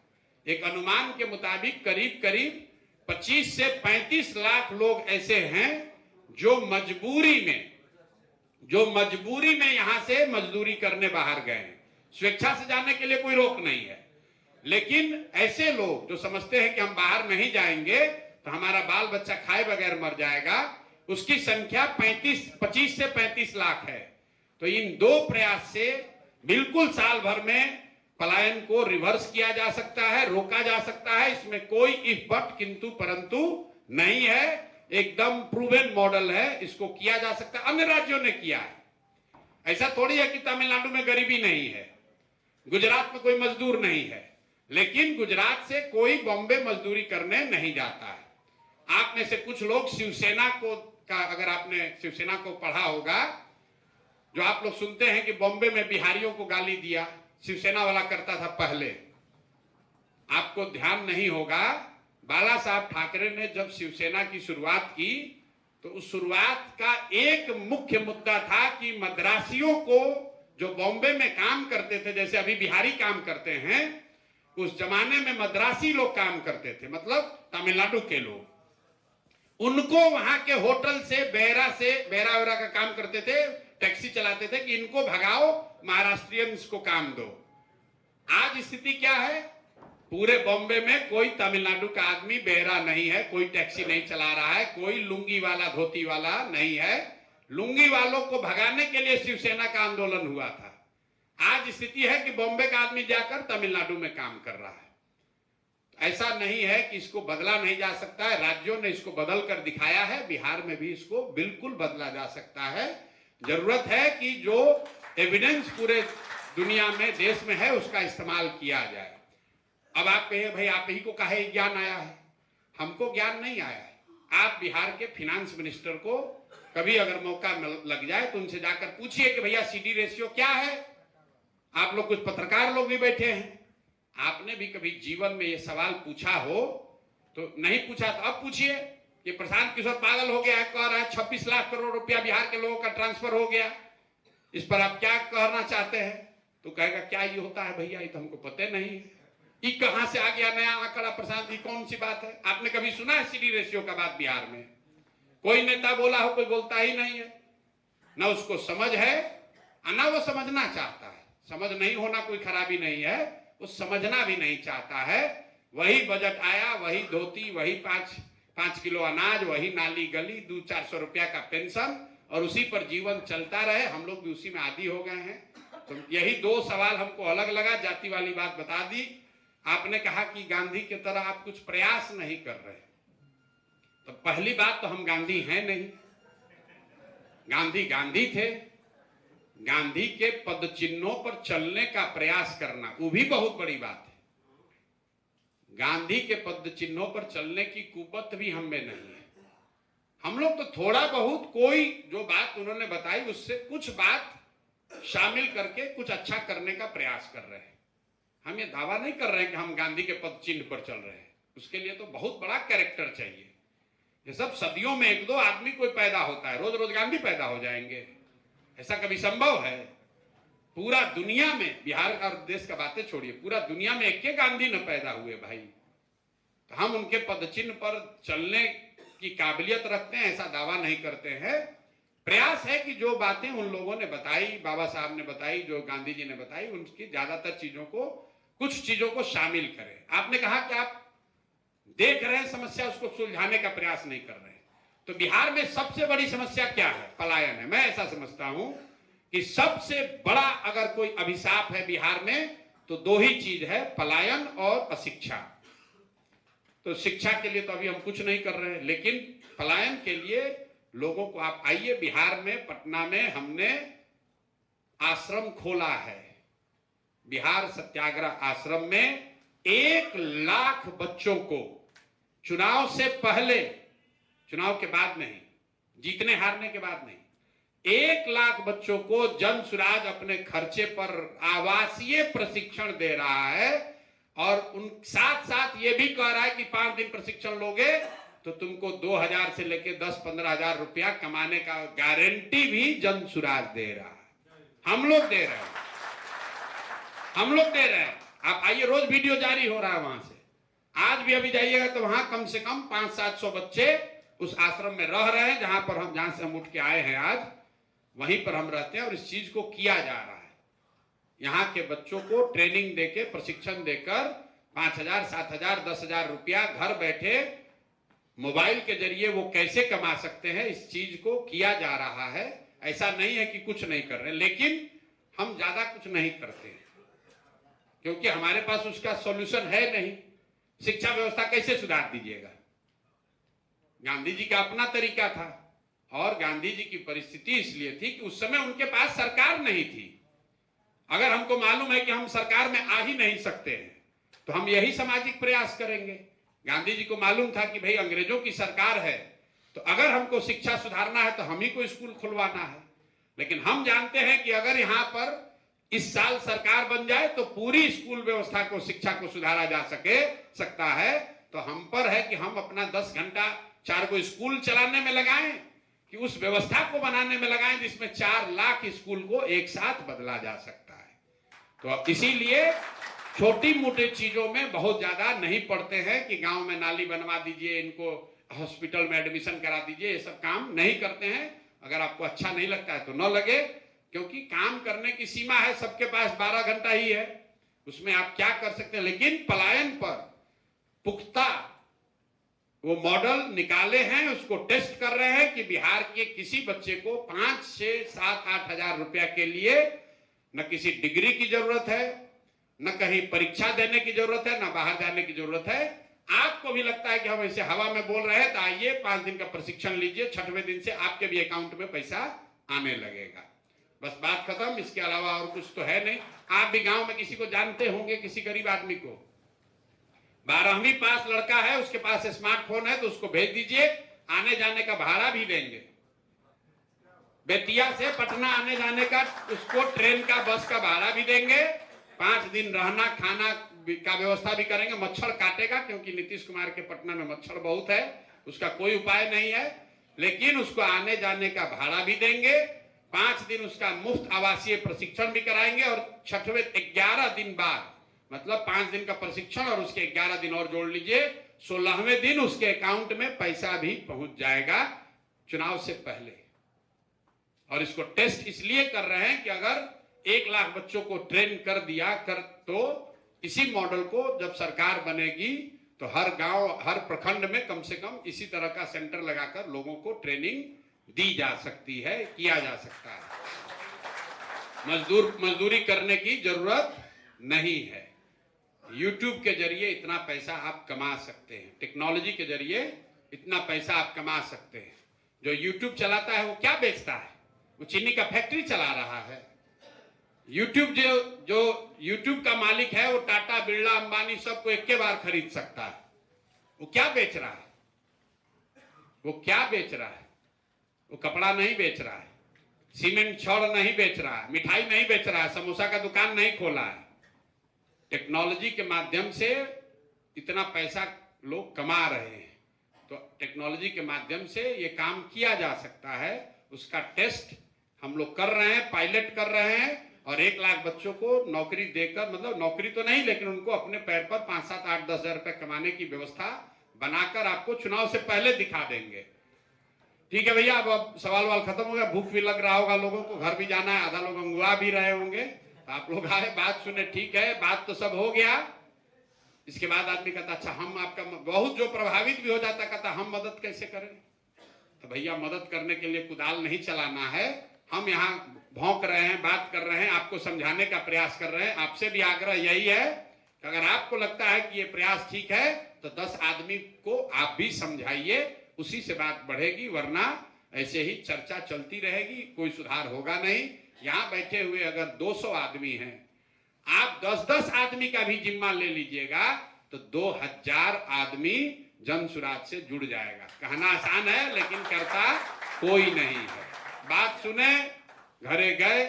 एक अनुमान के मुताबिक करीब करीब 25 से 35 लाख लोग ऐसे हैं जो मजबूरी में यहां से मजदूरी करने बाहर गए हैं। स्वेच्छा से जाने के लिए कोई रोक नहीं है, लेकिन ऐसे लोग जो समझते हैं कि हम बाहर नहीं जाएंगे तो हमारा बाल बच्चा खाए बगैर मर जाएगा, उसकी संख्या 25 से 35 लाख है। तो इन 2 प्रयास से बिल्कुल साल भर में पलायन को रिवर्स किया जा सकता है, रोका जा सकता है। इसमें कोई इफ बट किंतु परंतु नहीं है, एकदम प्रूवन मॉडल है, इसको किया जा सकता है। अन्य राज्यों ने किया है, ऐसा थोड़ी है कि तमिलनाडु में गरीबी नहीं है, गुजरात में कोई मजदूर नहीं है, लेकिन गुजरात से कोई बॉम्बे मजदूरी करने नहीं जाता है। आप में से कुछ लोग शिवसेना को अगर आपने शिवसेना को पढ़ा होगा, जो आप लोग सुनते हैं कि बॉम्बे में बिहारियों को गाली दिया, शिवसेना वाला करता था पहले, आपको ध्यान नहीं होगा, बाला साहब ठाकरे ने जब शिवसेना की शुरुआत की तो उस शुरुआत का एक मुख्य मुद्दा था कि मद्रासियों को, जो बॉम्बे में काम करते थे, जैसे अभी बिहारी काम करते हैं, उस जमाने में मद्रासी लोग काम करते थे, मतलब तमिलनाडु के लोग, उनको वहां के होटल से बेरा वेरा का काम करते थे, टैक्सी चलाते थे कि इनको भगाओ, महाराष्ट्रियंस को काम दो। आज स्थिति क्या है? पूरे बॉम्बे में कोई तमिलनाडु का आदमी बेहरा नहीं है, कोई टैक्सी नहीं चला रहा है, कोई लुंगी वाला धोती वाला नहीं है। लुंगी वालों को भगाने के लिए शिवसेना का आंदोलन हुआ था। आज स्थिति है कि बॉम्बे का आदमी जाकर तमिलनाडु में काम कर रहा है। ऐसा नहीं है कि इसको बदला नहीं जा सकता है, राज्यों ने इसको बदल कर दिखाया है, बिहार में भी इसको बिल्कुल बदला जा सकता है। जरूरत है कि जो एविडेंस पूरे दुनिया में, देश में है, उसका इस्तेमाल किया जाए। अब आप कहिए भाई आप ही को काहे ज्ञान आया है? हमको ज्ञान नहीं आया है। आप बिहार के फिनांस मिनिस्टर को कभी अगर मौका लग जाए तो उनसे जाकर पूछिए कि भैया सीडी रेशियो क्या है। आप लोग कुछ पत्रकार लोग भी बैठे हैं, आपने भी कभी जीवन में ये सवाल पूछा हो तो नहीं पूछा तो अब पूछिए कि प्रशांत किशोर पागल हो गया है, कह रहा है 26 लाख करोड़ रुपया बिहार के लोगों का ट्रांसफर हो गया, इस पर आप क्या कहना चाहते हैं? तो कहेगा क्या ये होता है भैया, ये तो हमको पता नहीं है, ये कहां से आ गया नया आंकड़ा प्रशांत, ये कौन सी बात है? आपने कभी सुना है सीडी रेशियो का बात बिहार में? कोई नेता बोला हो, कोई बोलता ही नहीं है। ना उसको समझ है ना वो समझना चाहता है। समझ नहीं होना कोई खराबी नहीं है, वो समझना भी नहीं चाहता है। वही बजट आया, वही धोती, वही 5 किलो अनाज, वही नाली गली, 200-400 रुपया का पेंशन, और उसी पर जीवन चलता रहे। हम लोग भी उसी में आदी हो गए हैं। तो यही 2 सवाल हमको अलग लगा, जाति वाली बात बता दी। आपने कहा कि गांधी की तरह आप कुछ प्रयास नहीं कर रहे, तो पहली बात तो हम गांधी हैं नहीं। गांधी गांधी थे। गांधी के पद चिन्हों पर चलने का प्रयास करना वो भी बहुत बड़ी बात है। गांधी के पद चिन्हों पर चलने की कुवत भी हम में नहीं है। हम लोग तो थोड़ा बहुत कोई जो बात उन्होंने बताई उससे कुछ बात शामिल करके कुछ अच्छा करने का प्रयास कर रहे हैं। हम ये दावा नहीं कर रहे हैं कि हम गांधी के पद चिन्ह पर चल रहे हैं। उसके लिए तो बहुत बड़ा कैरेक्टर चाहिए। ये सब सदियों में 1-2 आदमी कोई पैदा होता है, रोज रोज गांधी पैदा हो जाएंगे, ऐसा कभी संभव है? पूरा दुनिया में, बिहार और देश का बातें छोड़िए, पूरा दुनिया में एक गांधी न पैदा हुए भाई। तो हम उनके पद चिन्ह पर चलने की काबिलियत रखते हैं ऐसा दावा नहीं करते हैं। प्रयास है कि जो बातें उन लोगों ने बताई, बाबा साहब ने बताई, जो गांधी जी ने बताई, उनकी ज्यादातर चीजों को, कुछ चीजों को शामिल करें। आपने कहा कि आप देख रहे हैं समस्या, उसको सुलझाने का प्रयास नहीं कर रहे हैं। तो बिहार में सबसे बड़ी समस्या क्या है? पलायन है। मैं ऐसा समझता हूं कि सबसे बड़ा अगर कोई अभिशाप है बिहार में तो 2 ही चीज है, पलायन और अशिक्षा। तो शिक्षा के लिए तो अभी हम कुछ नहीं कर रहे हैं, लेकिन पलायन के लिए लोगों को, आप आइए बिहार में, पटना में हमने आश्रम खोला है। बिहार सत्याग्रह आश्रम में 1 लाख बच्चों को चुनाव से पहले, चुनाव के बाद नहीं, जीतने हारने के बाद नहीं, 1 लाख बच्चों को जन सुराज अपने खर्चे पर आवासीय प्रशिक्षण दे रहा है। और उन साथ साथ ये भी कह रहा है कि 5 दिन प्रशिक्षण लोगे तो तुमको 2000 से लेके 10-15 हजार रुपया कमाने का गारंटी भी जन सुराज दे रहा है। हम लोग दे रहे हैं, हम लोग दे रहे हैं। आप आइए, रोज वीडियो जारी हो रहा है वहां से। आज भी अभी जाइएगा तो वहां कम से कम 500-700 बच्चे उस आश्रम में रह रहे हैं जहां से हम उठ के आए हैं। आज वहीं पर हम रहते हैं और इस चीज को किया जा रहा है। यहाँ के बच्चों को ट्रेनिंग देके, प्रशिक्षण देकर 5,000, 7,000, 10,000 रुपया घर बैठे मोबाइल के जरिए वो कैसे कमा सकते हैं, इस चीज को किया जा रहा है। ऐसा नहीं है कि कुछ नहीं कर रहे, लेकिन हम ज्यादा कुछ नहीं करते क्योंकि हमारे पास उसका सॉल्यूशन है नहीं। शिक्षा व्यवस्था कैसे सुधार दीजिएगा? गांधी जी का अपना तरीका था और गांधी जी की परिस्थिति इसलिए थी कि उस समय उनके पास सरकार नहीं थी। अगर हमको मालूम है कि हम सरकार में आ ही नहीं सकते हैं तो हम यही सामाजिक प्रयास करेंगे। गांधी जी को मालूम था कि भाई अंग्रेजों की सरकार है, तो अगर हमको शिक्षा सुधारना है तो हम ही को स्कूल खुलवाना है। लेकिन हम जानते हैं कि अगर यहाँ पर इस साल सरकार बन जाए तो पूरी स्कूल व्यवस्था को, शिक्षा को सुधारा जा सकता है। तो हम पर है कि हम अपना 10 घंटा 4 को स्कूल चलाने में लगाएं, कि उस व्यवस्था को बनाने में लगाएं जिसमें 4 लाख स्कूल को एक साथ बदला जा सकता है। तो इसीलिए छोटी मोटी चीजों में बहुत ज्यादा नहीं पड़ते हैं कि गांव में नाली बनवा दीजिए, इनको हॉस्पिटल में एडमिशन करा दीजिए, ये सब काम नहीं करते हैं। अगर आपको अच्छा नहीं लगता है तो न लगे, क्योंकि काम करने की सीमा है, सबके पास 12 घंटा ही है, उसमें आप क्या कर सकते हैं। लेकिन पलायन पर पुख्ता वो मॉडल निकाले हैं, उसको टेस्ट कर रहे हैं कि बिहार के किसी बच्चे को 5, 6, 7, 8 हजार रुपया के लिए न किसी डिग्री की जरूरत है, न कहीं परीक्षा देने की जरूरत है, न बाहर जाने की जरूरत है। आपको भी लगता है कि हम ऐसे हवा में बोल रहे हैं तो आइए 5 दिन का प्रशिक्षण लीजिए, 6वें दिन से आपके भी अकाउंट में पैसा आने लगेगा। बस बात खत्म, इसके अलावा और कुछ तो है नहीं। आप भी गांव में किसी को जानते होंगे, किसी गरीब आदमी को, 12वीं पास लड़का है, उसके पास स्मार्टफोन है, तो उसको भेज दीजिए, आने जाने का भाड़ा भी देंगे। बेतिया से पटना आने जाने का उसको ट्रेन का बस का भाड़ा भी देंगे, 5 दिन रहना खाना का व्यवस्था भी करेंगे। मच्छर काटेगा क्योंकि नीतीश कुमार के पटना में मच्छर बहुत है, उसका कोई उपाय नहीं है, लेकिन उसको आने जाने का भाड़ा भी देंगे। 5 दिन उसका मुफ्त आवासीय प्रशिक्षण भी कराएंगे और 6वें 11 दिन बाद, मतलब 5 दिन का प्रशिक्षण और उसके 11 दिन और जोड़ लीजिए, 16वें दिन उसके अकाउंट में पैसा भी पहुंच जाएगा चुनाव से पहले। और इसको टेस्ट इसलिए कर रहे हैं कि अगर 1 लाख बच्चों को ट्रेन कर दिया तो इसी मॉडल को जब सरकार बनेगी तो हर गांव हर प्रखंड में कम से कम इसी तरह का सेंटर लगाकर लोगों को ट्रेनिंग दी जा सकती है, किया जा सकता है। मजदूरी करने की जरूरत नहीं है। YouTube के जरिए इतना पैसा आप कमा सकते हैं, टेक्नोलॉजी के जरिए इतना पैसा आप कमा सकते हैं। जो YouTube चलाता है वो क्या बेचता है? वो चीनी का फैक्ट्री चला रहा है। YouTube जो YouTube का मालिक है वो टाटा, बिरला, अंबानी सबको एक के बार खरीद सकता है। वो क्या बेच रहा है? वो क्या बेच रहा है? वो कपड़ा नहीं बेच रहा है, सीमेंट छड़ नहीं बेच रहा है, मिठाई नहीं बेच रहा है, समोसा का दुकान नहीं खोला है। टेक्नोलॉजी के माध्यम से इतना पैसा लोग कमा रहे हैं, तो टेक्नोलॉजी के माध्यम से ये काम किया जा सकता है। उसका टेस्ट हम लोग कर रहे हैं, पायलट कर रहे हैं, और 1 लाख बच्चों को नौकरी देकर, मतलब नौकरी तो नहीं लेकिन उनको अपने पैर पर 5, 7, 8, 10 हजार रुपए कमाने की व्यवस्था बनाकर आपको चुनाव से पहले दिखा देंगे। ठीक है भैया, अब सवाल वाल खत्म हो गया। भूख भी लग रहा होगा लोगों को, घर भी जाना है, आधा लोग अंगुआ भी रहे होंगे, तो आप लोग आए, बात सुने। ठीक है, बात तो सब हो गया। इसके बाद आदमी कहता अच्छा हम आपका, बहुत जो प्रभावित भी हो जाता कहता हम मदद कैसे करें? तो भैया मदद करने के लिए कुदाल नहीं चलाना है। हम यहाँ भौंक रहे हैं, बात कर रहे हैं, आपको समझाने का प्रयास कर रहे हैं। आपसे भी आग्रह यही है कि अगर आपको लगता है कि ये प्रयास ठीक है तो 10 आदमी को आप भी समझाइए, उसी से बात बढ़ेगी, वरना ऐसे ही चर्चा चलती रहेगी, कोई सुधार होगा नहीं। यहाँ बैठे हुए अगर 200 आदमी हैं, आप 10-10 आदमी का भी जिम्मा ले लीजिएगा तो 2000 आदमी जन सुराज से जुड़ जाएगा। कहना आसान है लेकिन करता कोई नहीं है। बात सुने, घरे गए,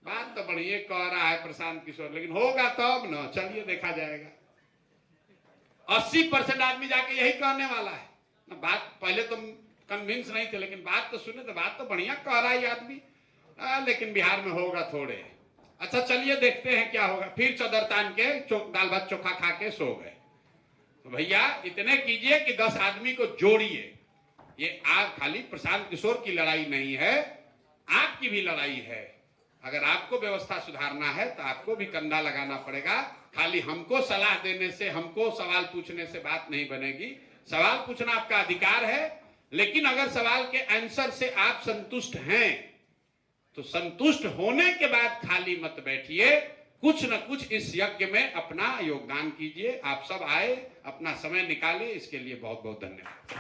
बात तो बढ़िया कह रहा है प्रशांत किशोर, लेकिन होगा तब ना, चलिए देखा जाएगा। 80% आदमी जाके यही कहने वाला है ना। बात पहले तुम कन्विंस नहीं थे, लेकिन बात तो सुने, तो बात तो बढ़िया कह रहा है आदमी, लेकिन बिहार में होगा थोड़े। अच्छा चलिए देखते हैं क्या होगा। फिर चदर तान के दाल भात चोखा खा के सो गए। तो भैया इतने कीजिए कि 10 आदमी को जोड़िए। ये आप खाली प्रशांत किशोर की लड़ाई नहीं है, आपकी भी लड़ाई है। अगर आपको व्यवस्था सुधारना है तो आपको भी कंधा लगाना पड़ेगा। खाली हमको सलाह देने से, हमको सवाल पूछने से बात नहीं बनेगी। सवाल पूछना आपका अधिकार है, लेकिन अगर सवाल के आंसर से आप संतुष्ट हैं तो संतुष्ट होने के बाद खाली मत बैठिए, कुछ न कुछ इस यज्ञ में अपना योगदान कीजिए। आप सब आए, अपना समय निकाले, इसके लिए बहुत बहुत धन्यवाद।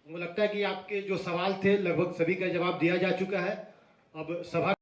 मुझे लगता है कि आपके जो सवाल थे लगभग सभी का जवाब दिया जा चुका है। अब सभा